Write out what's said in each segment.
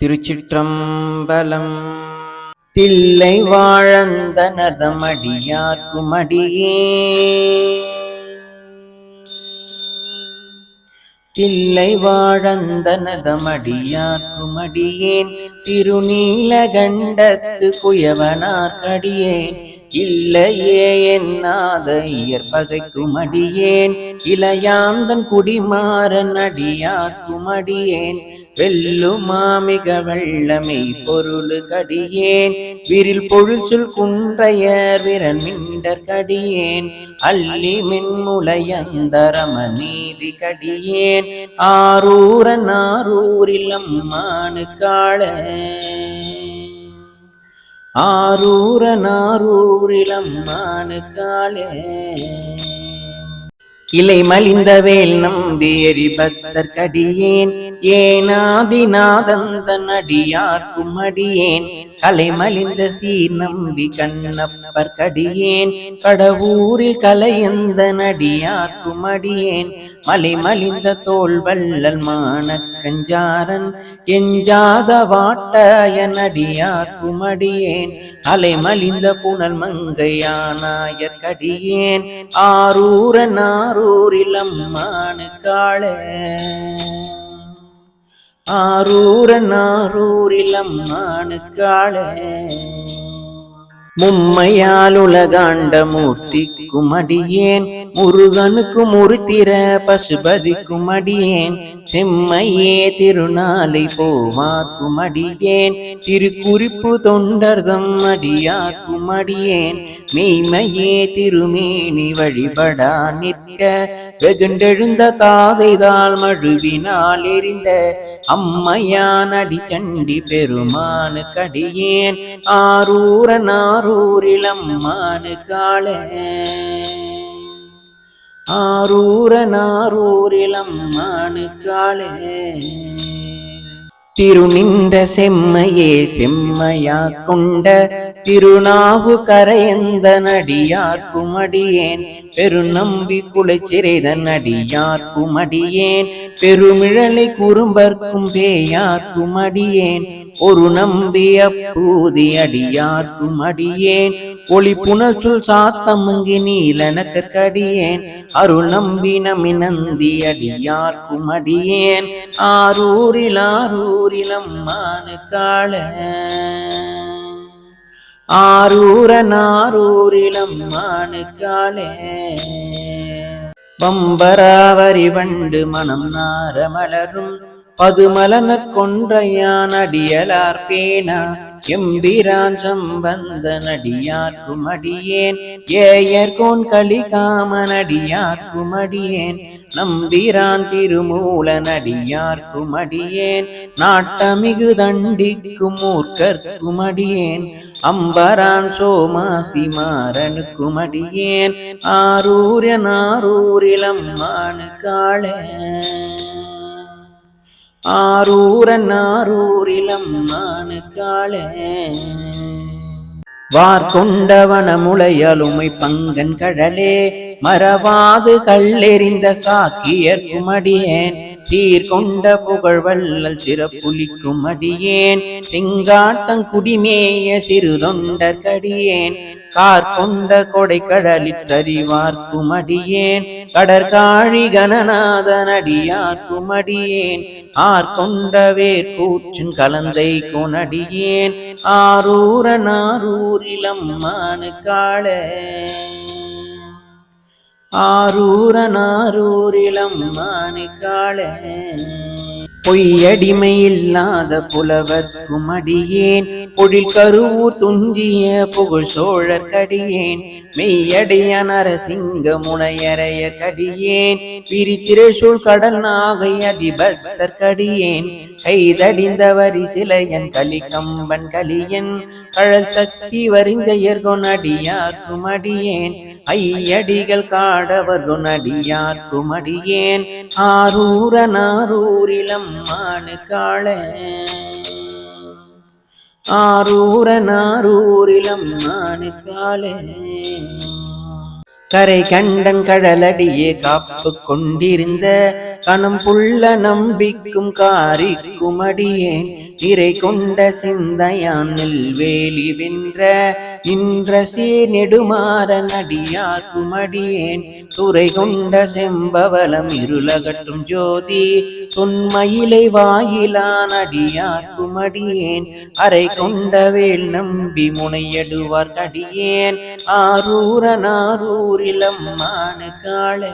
திருச்சிற்றம்பலம். தில்லை வாழந்தனதமடியார்க்கும் அடியே, தில்லை வாழந்தனதமடியார்க்கும் அடியேன், திருநீலகண்டத்து குயவனார்க்கடியேன், இல்லையே என்னாத இயற்பகைக்கும் அடியேன், இளையாந்தன் குடிமாறன் அடியார்க்கும் அடியேன், வெல்லுமாமிக வெள்ளமை பொருளு கடியேன், விரில் பொழுச்சொல் குன்றையர் விரன் மிண்டர் கடியேன், அல்லி மென்முலையந்தரம நீதி கடியேன், ஆரூரன் ஆரூரில் அம்மானு காள, ஆரூரன் ஆரூரில் அம்மானு காளே. இலை மலிந்த வேல் நம்பி எரிபத்தர் கடியேன், ஏனாதிநாதந்தன் அடியார்க்கும் அடியேன், கலை மலிந்த சீர் நம்பி கண்ணப்பர் கடியேன், கடவுரில் கலையந்தன் அடியார்க்கும் அடியேன், மலை மலிந்த தோல் வள்ளல் மானக்கஞ்சாரன் எஞ்சாத வாட்டாயன் அடியார்க்கும் அடியேன், அலை மலிந்த புனல் மங்கையானாயர் கடியேன், ஆரூரன் ஆரூரில் அம்மானு காள, ஆரூரன் ஆரூரில் அம்மானு காள. மும்மையால் உலகாண்ட மூர்த்திக்கும் அடியேன், முருகனுக்கும் உருத்திர பசுபதிக்கும் அடியேன், செம்மையே திருநாளை போவாக்கும் அடியேன், திருக்குறிப்பு தொண்டர்தம் அடியாக்கும் அடியேன், மெய்மையே திருமேனி வழிபடா நிற்க வெகுண்டெழுந்த தாதைதால் மழுவினால் எரிந்த அம்மையான் அடிச்சண்டி பெருமானு கடியேன், ஆரூரன் ஆரூரில் அம்மானு காள, ஆரூரன் ஆரூரில் அம்மானு காள. திருநின்ற செம்மையே செம்மையா கொண்ட திருநாவு கரையந்த நடியார்க்கும் அடியேன், பெருநம்பி குலைச்சிறைதன் அடியார்க்கும் அடியேன், பெருமிழலை குறும்பர்க்கும் பேயார்க்கும் அடியேன், ஒரு நம்பி அப்பூதி அடியார்க்கும் அடியேன், ஒளி புனர்ச்சொல் சாத்தமங்கி நீலனக்கடியேன், அருள் நம்பி நமி நந்தி அடியார்க்கும் அடியேன், ஆரூரில் ஆரூரில் அம்மானு காள, ஆரூரன் ஆரூரில் அம்மானு காள. பம்பராவரி வண்டு மனம் நார மலரும் பதுமலனற் கொன்றையான் அடியலார் பேனா, எம்பிரான் சம்பந்தன் அடியார்க்கும் அடியேன், ஏயர்கோன் கலிகாமன் அடியார்க்கும் அடியேன், நம்பிரான் திருமூலன் அடியார்க்கும் அடியேன், நாட்டமிகு தண்டிக்கும் மூர்க்கர்க்கும் அடியேன், அம்பரான் சோமாசி மாறனுக்கும் அடியேன், ஆரூரன் ஆரூரில் அம்மானு காள, ஆரூரன் ஆரூரில் அம்மானு காள. வார்கொண்டவன முளையலுமை பங்கன் கடலே, மறவாது கல்லெறிந்த சாக்கியர்க்கும் அடியேன், சீர்கொண்ட புகழ் வள்ளல் சிறப்புலிக்கும் அடியேன், செங்காட்டங் குடிமேய சிறுதொண்டர் கடியேன், கார்கொண்ட கொடை கடலிற்றறிவார்க்கும் அடியேன், கடற்காழி கணநாதன் அடியார்க்கும் அடியேன், ஆர்கொண்ட வேற்கூற்றின் கலந்தை கொனடியேன், ஆரூரன் ஆரூரில் அம்மானு காள, ஆரூரன் ஆரூரில் அம்மானு காள. பொய்யடிமை இல்லாத புலவர்க்கும் அடியேன், பொழில் கருவூர் துஞ்சிய புகழ் சோழர் கடியேன், மெய்யடைய நரசிங்க முனையறைய கடியேன், பிரித்திரசூழ் கடல் நாகை அதிபத்தர் கடியேன், கைதடிந்த வரி சிலையன் கலிகம்பன் கலியன், கழல் சக்தி வரிஞ்சயர்கொன் அடியார்க்கும் அடியேன், ஐயடிகள் காடவர்கொன் அடியார்க்கும் அடியேன், ஆரூரன் ஆரூரில் அம்மானு காள, ஆரூரன் ஆரூரில் அம்மானு காள. கரை கண்டன் கடலடியே காப்பு கொண்டிருந்த கணம் புள்ள நம்பிக்கும் காரிக்கும் அடியேன் நிறை கொண்ட சிந்தையான் வேலி வென்ற இன்ற சீர் நெடுமாறன் அடியார்க்கும் அடியேன் துறை கொண்ட செம்பவளம் இருளகட்டும் ஜோதி தொன்மயிலை வாயிலான் அடியார்க்கும் அடியேன் அரை கொண்ட வேல் நம்பி முனையடுவார் கடியேன் ஆரூரன் ஆரூரில் அம்மானு காளே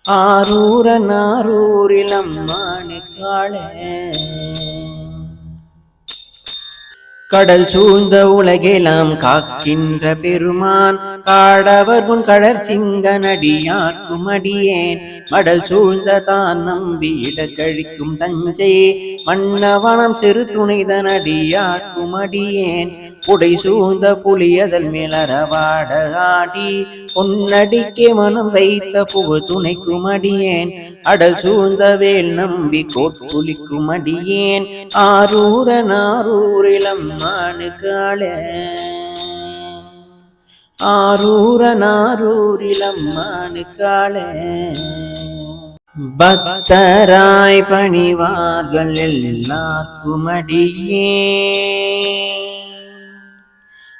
ஆரூரன் ஆரூரில் அம்மானு காளே கடல் சூழ்ந்த உலகெல்லாம் காக்கின்ற பெருமான் காடவர் உன் கடற் சிங்க நடியார்க்கும் அடியேன் மடல் சூழ்ந்த தான் நம்பி இடக்கழிக்கும் தஞ்சை மன்னவனம் சிறு துணைதன் அடியார்க்கும் அடியேன் புடை சூழ்ந்த புலியதல் மேலறவாட ஆடி பொன்னடிக்கே மனம் வைத்த புகழ் துணைக்கும் அடியேன் அடல் சூழ்ந்த வேல் நம்பி கோட்புலிக்கும் அடியேன் ஆரூரன் ஆரூரில் அம்மானு காளே ஆரூரன் ஆரூரில் அம்மானு காளே பக்தராய் பணிவார்கள் எல்லார்க்கும் அடியேன்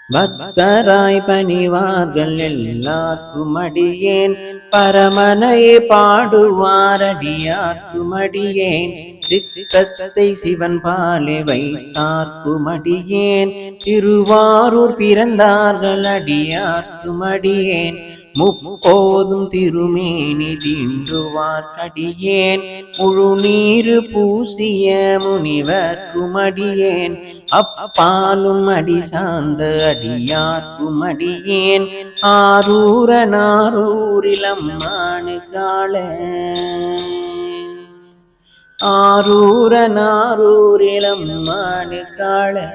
பக்தராய் பணிவார்கள் எல்லார்க்கும் அடியேன் பரமனையே பாடுவார் அடியார்க்கும் அடியேன் சித்தத்தை சிவன் பாலே வைத்தார்க்கும் அடியேன் திருவாரூர் பிறந்தார்கள் அடியார்க்கும் அடியேன் முப்போதும் திருமேனி தீண்டுவார் கடியேன் முழு நீரு பூசிய முனிவர்க்கும் அடியேன் அப்பாலும் அடி சார்ந்த அடியார்க்கும் அடியேன் ஆரூரன் ஆரூரில் அம்மானு காளே ஆரூரன் ஆரூரில் அம்மானு காளே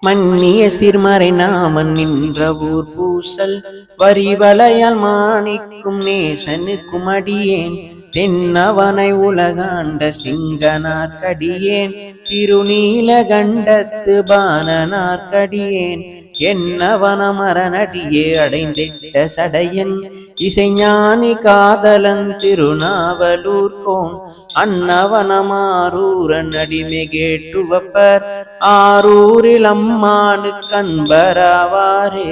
மன்னிய சிறுமறை நாமன் நின்ற ஊர் பூசல் வரிவலையால் மாணிக்கும் நேசனுக்கும் அடியேன் தென்னவனை உலகாண்ட சிங்கனார் கடியேன் திருநீலகண்டத்து பாணனார் கடியேன் என்னவன மரணடியே அடைந்திட்ட சடையன் இசைஞானி காதலன் திருநாவலூர் கோன் அன்னவனமாரூரன் அடிமை கேட்டுவப்பர் ஆரூரில் அம்மானு கண்பராவாரே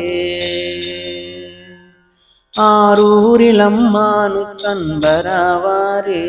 ஆரூரில் அம்மானு கண்பராவாரே